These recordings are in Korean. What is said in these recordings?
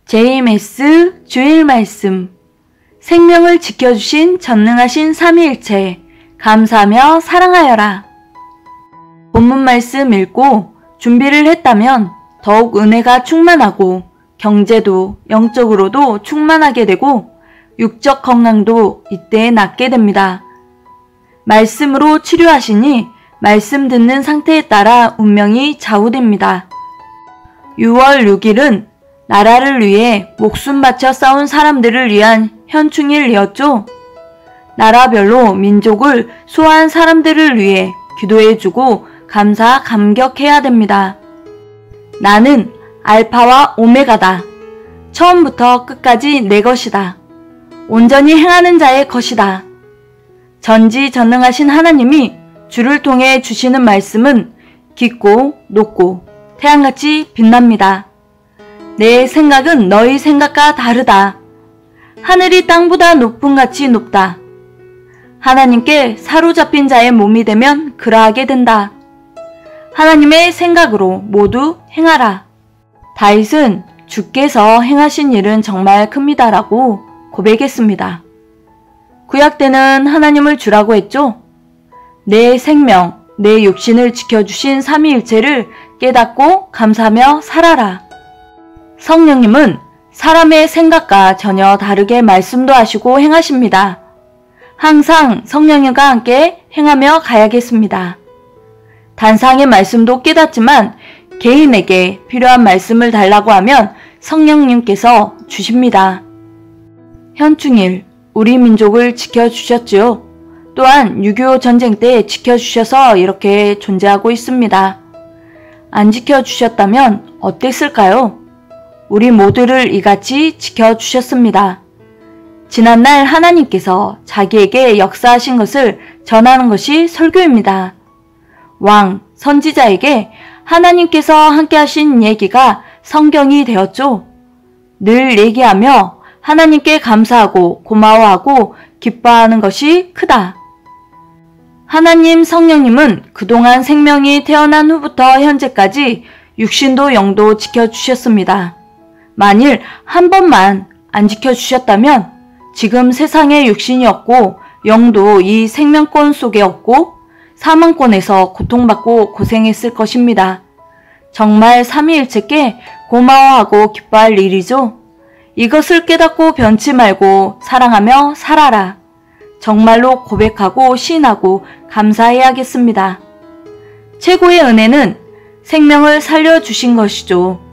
JMS 주일 말씀. 생명을 지켜주신 전능하신 삼위일체 감사하며 사랑하여라. 본문 말씀 읽고 준비를 했다면 더욱 은혜가 충만하고 경제도 영적으로도 충만하게 되고 육적 건강도 이때 낫게 됩니다. 말씀으로 치료하시니 말씀 듣는 상태에 따라 운명이 좌우됩니다. 6월 6일은 나라를 위해 목숨 바쳐 싸운 사람들을 위한 현충일이었죠. 나라별로 민족을 수호한 사람들을 위해 기도해주고 감사 감격해야 됩니다. 나는 알파와 오메가다. 처음부터 끝까지 내 것이다. 온전히 행하는 자의 것이다. 전지전능하신 하나님이 주를 통해 주시는 말씀은 깊고 높고 태양같이 빛납니다. 내 생각은 너희 생각과 다르다. 하늘이 땅보다 높음같이 높다. 하나님께 사로잡힌 자의 몸이 되면 그러하게 된다. 하나님의 생각으로 모두 행하라. 다윗은 주께서 행하신 일은 정말 큽니다라고 고백했습니다. 구약 때는 하나님을 주라고 했죠. 내 생명, 내 육신을 지켜주신 삼위일체를 깨닫고 감사하며 살아라. 성령님은 사람의 생각과 전혀 다르게 말씀도 하시고 행하십니다. 항상 성령님과 함께 행하며 가야겠습니다. 단상의 말씀도 깨닫지만 개인에게 필요한 말씀을 달라고 하면 성령님께서 주십니다. 현충일, 우리 민족을 지켜주셨지요. 또한 6.25 전쟁 때 지켜주셔서 이렇게 존재하고 있습니다. 안 지켜주셨다면 어땠을까요? 우리 모두를 이같이 지켜주셨습니다. 지난날 하나님께서 자기에게 역사하신 것을 전하는 것이 설교입니다. 왕, 선지자에게 하나님께서 함께 하신 얘기가 성경이 되었죠. 늘 얘기하며 하나님께 감사하고 고마워하고 기뻐하는 것이 크다. 하나님 성령님은 그동안 생명이 태어난 후부터 현재까지 육신도 영도 지켜주셨습니다. 만일 한 번만 안 지켜주셨다면 지금 세상에 육신이 없고 영도 이 생명권 속에 없고 사망권에서 고통받고 고생했을 것입니다. 정말 삼위일체께 고마워하고 기뻐할 일이죠. 이것을 깨닫고 변치 말고 사랑하며 살아라. 정말로 고백하고 시인하고 감사해야겠습니다. 최고의 은혜는 생명을 살려주신 것이죠.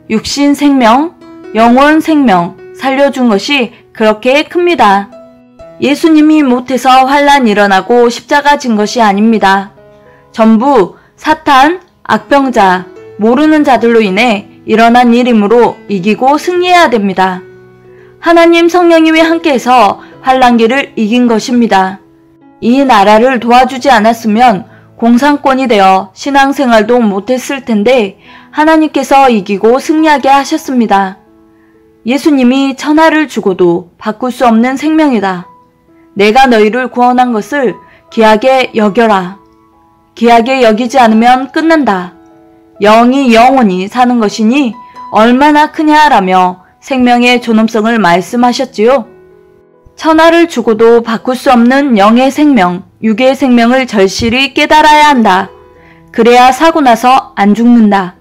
육신 생명, 영혼 생명 살려준 것이 그렇게 큽니다. 예수님이 못해서 환난 일어나고 십자가 진 것이 아닙니다. 전부 사탄, 악병자, 모르는 자들로 인해 일어난 일이므로 이기고 승리해야 됩니다. 하나님 성령님이 함께해서 환난기를 이긴 것입니다. 이 나라를 도와주지 않았으면 공산권이 되어 신앙생활도 못했을 텐데 하나님께서 이기고 승리하게 하셨습니다. 예수님이 천하를 주고도 바꿀 수 없는 생명이다. 내가 너희를 구원한 것을 귀하게 여겨라. 귀하게 여기지 않으면 끝난다. 영이 영원히 사는 것이니 얼마나 크냐라며 생명의 존엄성을 말씀하셨지요. 천하를 주고도 바꿀 수 없는 영의 생명, 육의 생명을 절실히 깨달아야 한다. 그래야 사고 나서 안 죽는다.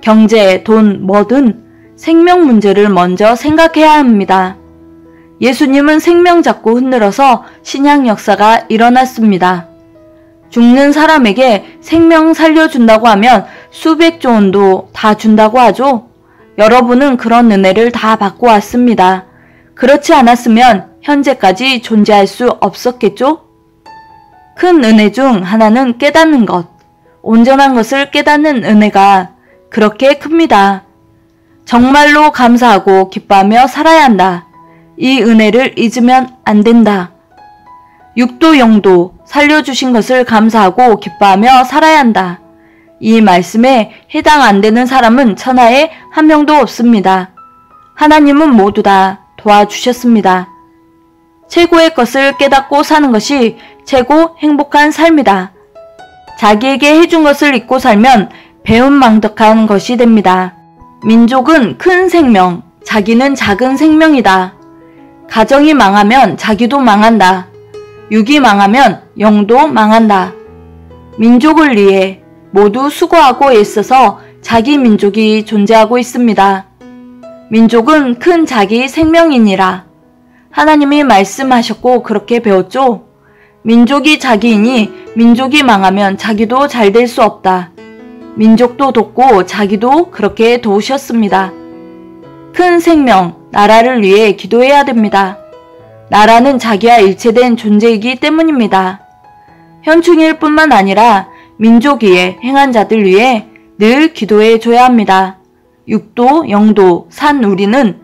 경제, 돈, 뭐든 생명 문제를 먼저 생각해야 합니다. 예수님은 생명 잡고 흔들어서 신약 역사가 일어났습니다. 죽는 사람에게 생명 살려준다고 하면 수백조 원도 다 준다고 하죠. 여러분은 그런 은혜를 다 받고 왔습니다. 그렇지 않았으면 현재까지 존재할 수 없었겠죠? 큰 은혜 중 하나는 깨닫는 것, 온전한 것을 깨닫는 은혜가 그렇게 큽니다. 정말로 감사하고 기뻐하며 살아야 한다. 이 은혜를 잊으면 안 된다. 육도 영도 살려주신 것을 감사하고 기뻐하며 살아야 한다. 이 말씀에 해당 안 되는 사람은 천하에 한 명도 없습니다. 하나님은 모두 다 도와주셨습니다. 최고의 것을 깨닫고 사는 것이 최고 행복한 삶이다. 자기에게 해준 것을 잊고 살면 배은망덕한 것이 됩니다. 민족은 큰 생명, 자기는 작은 생명이다. 가정이 망하면 자기도 망한다. 육이 망하면 영도 망한다. 민족을 위해 모두 수고하고 애써서 자기 민족이 존재하고 있습니다. 민족은 큰 자기 생명이니라. 하나님이 말씀하셨고 그렇게 배웠죠. 민족이 자기이니 민족이 망하면 자기도 잘 될 수 없다. 민족도 돕고 자기도 그렇게 도우셨습니다. 큰 생명, 나라를 위해 기도해야 됩니다. 나라는 자기와 일체된 존재이기 때문입니다. 현충일 뿐만 아니라 민족 위에 행한 자들 위해 늘 기도해 줘야 합니다. 육도, 영도, 산 우리는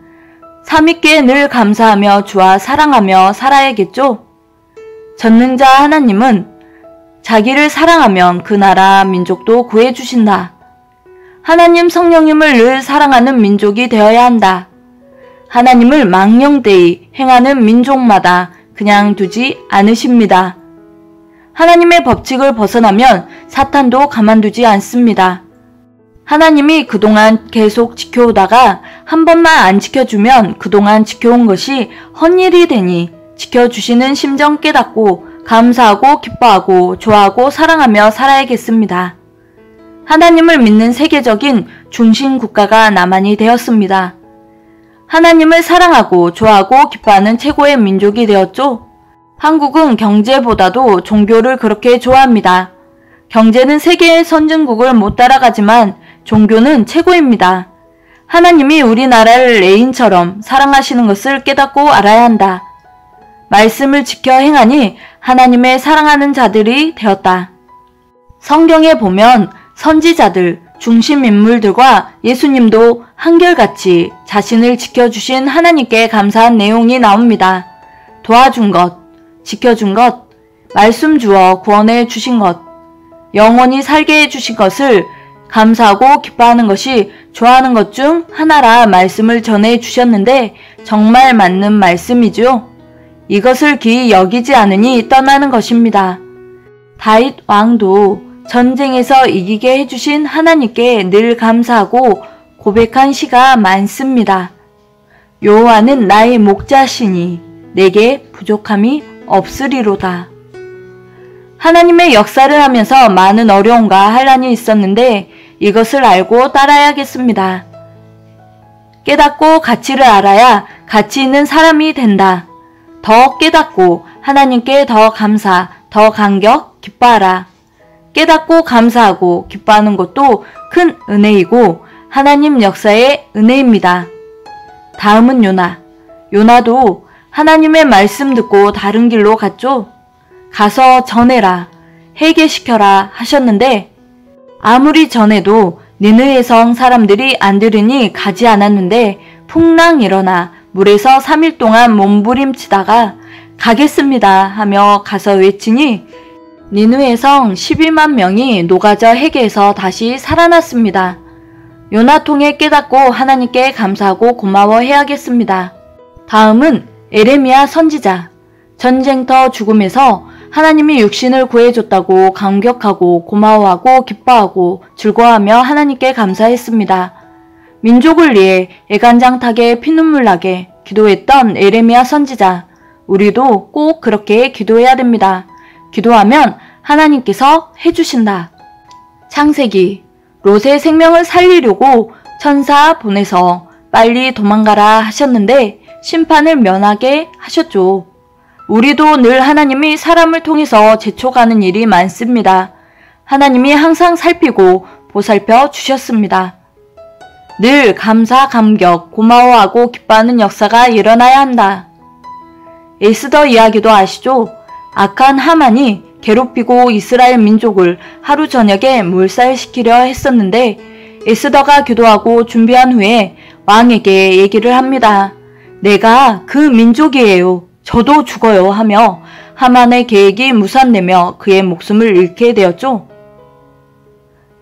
삼위께 늘 감사하며 주와 사랑하며 살아야겠죠? 전능자 하나님은 자기를 사랑하면 그 나라 민족도 구해주신다. 하나님 성령님을 늘 사랑하는 민족이 되어야 한다. 하나님을 망령되이 행하는 민족마다 그냥 두지 않으십니다. 하나님의 법칙을 벗어나면 사탄도 가만두지 않습니다. 하나님이 그동안 계속 지켜오다가 한 번만 안 지켜주면 그동안 지켜온 것이 헛일이 되니 지켜주시는 심정 깨닫고 감사하고 기뻐하고 좋아하고 사랑하며 살아야겠습니다. 하나님을 믿는 세계적인 중심 국가가 남한이 되었습니다. 하나님을 사랑하고 좋아하고 기뻐하는 최고의 민족이 되었죠. 한국은 경제보다도 종교를 그렇게 좋아합니다. 경제는 세계의 선진국을 못 따라가지만 종교는 최고입니다. 하나님이 우리나라를 애인처럼 사랑하시는 것을 깨닫고 알아야 한다. 말씀을 지켜 행하니 하나님의 사랑하는 자들이 되었다. 성경에 보면 선지자들, 중심 인물들과 예수님도 한결같이 자신을 지켜주신 하나님께 감사한 내용이 나옵니다. 도와준 것, 지켜준 것, 말씀 주어 구원해 주신 것, 영원히 살게 해주신 것을 감사하고 기뻐하는 것이 좋아하는 것 중 하나라 말씀을 전해 주셨는데 정말 맞는 말씀이죠. 이것을 기이 여기지 않으니 떠나는 것입니다. 다윗 왕도 전쟁에서 이기게 해주신 하나님께 늘 감사하고 고백한 시가 많습니다. 여호와는 나의 목자시니 내게 부족함이 없으리로다. 하나님의 역사를 하면서 많은 어려움과 환난이 있었는데 이것을 알고 따라야겠습니다. 깨닫고 가치를 알아야 가치 있는 사람이 된다. 더 깨닫고 하나님께 더 감사, 더 감격, 기뻐하라. 깨닫고 감사하고 기뻐하는 것도 큰 은혜이고 하나님 역사의 은혜입니다. 다음은 요나. 요나도 하나님의 말씀 듣고 다른 길로 갔죠. 가서 전해라, 회개시켜라 하셨는데 아무리 전해도 니느웨 성 사람들이 안 들으니 가지 않았는데 풍랑 일어나 물에서 3일 동안 몸부림치다가 가겠습니다 하며 가서 외치니 니느웨 성 12만 명이 녹아져 회개해서 다시 살아났습니다. 요나 통해 깨닫고 하나님께 감사하고 고마워해야겠습니다. 다음은 에레미야 선지자. 전쟁터 죽음에서 하나님이 육신을 구해줬다고 감격하고 고마워하고 기뻐하고 즐거워하며 하나님께 감사했습니다. 민족을 위해 애간장타게 피눈물 나게 기도했던 에레미야 선지자. 우리도 꼭 그렇게 기도해야 됩니다. 기도하면 하나님께서 해주신다. 창세기. 롯의 생명을 살리려고 천사 보내서 빨리 도망가라 하셨는데 심판을 면하게 하셨죠. 우리도 늘 하나님이 사람을 통해서 제촉하는 일이 많습니다. 하나님이 항상 살피고 보살펴 주셨습니다. 늘 감사, 감격, 고마워하고 기뻐하는 역사가 일어나야 한다. 에스더 이야기도 아시죠? 악한 하만이 괴롭히고 이스라엘 민족을 하루 저녁에 몰살시키려 했었는데 에스더가 기도하고 준비한 후에 왕에게 얘기를 합니다. 내가 그 민족이에요. 저도 죽어요 하며 하만의 계획이 무산되며 그의 목숨을 잃게 되었죠.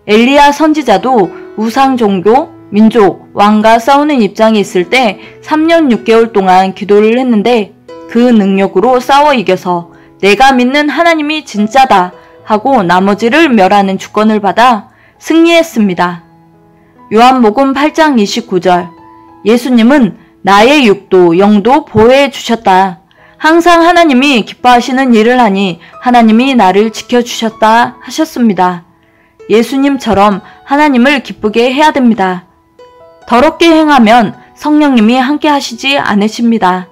엘리야 선지자도 우상 종교, 민족, 왕과 싸우는 입장에 있을 때 3년 6개월 동안 기도를 했는데 그 능력으로 싸워 이겨서 내가 믿는 하나님이 진짜다 하고 나머지를 멸하는 주권을 받아 승리했습니다. 요한복음 8장 29절. 예수님은 나의 육도 영도 보호해 주셨다. 항상 하나님이 기뻐하시는 일을 하니 하나님이 나를 지켜주셨다 하셨습니다. 예수님처럼 하나님을 기쁘게 해야 됩니다. 더럽게 행하면 성령님이 함께 하시지 않으십니다.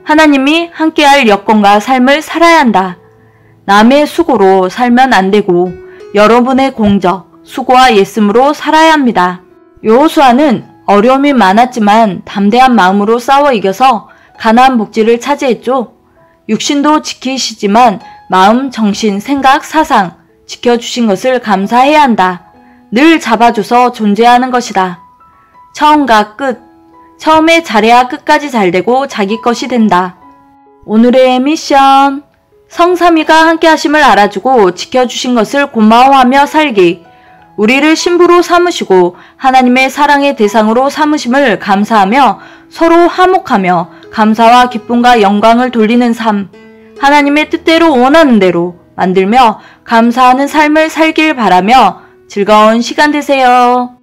하나님이 함께할 여건과 삶을 살아야 한다. 남의 수고로 살면 안 되고 여러분의 공적, 수고와 예씀으로 살아야 합니다. 여호수아는 어려움이 많았지만 담대한 마음으로 싸워 이겨서 가나안 복지를 차지했죠. 육신도 지키시지만 마음, 정신, 생각, 사상 지켜주신 것을 감사해야 한다. 늘 잡아줘서 존재하는 것이다. 처음과 끝, 처음에 잘해야 끝까지 잘되고 자기 것이 된다. 오늘의 미션, 성삼위가 함께 하심을 알아주고 지켜주신 것을 고마워하며 살기. 우리를 신부로 삼으시고 하나님의 사랑의 대상으로 삼으심을 감사하며 서로 화목하며 감사와 기쁨과 영광을 돌리는 삶, 하나님의 뜻대로 원하는 대로 만들며 감사하는 삶을 살길 바라며 즐거운 시간 되세요.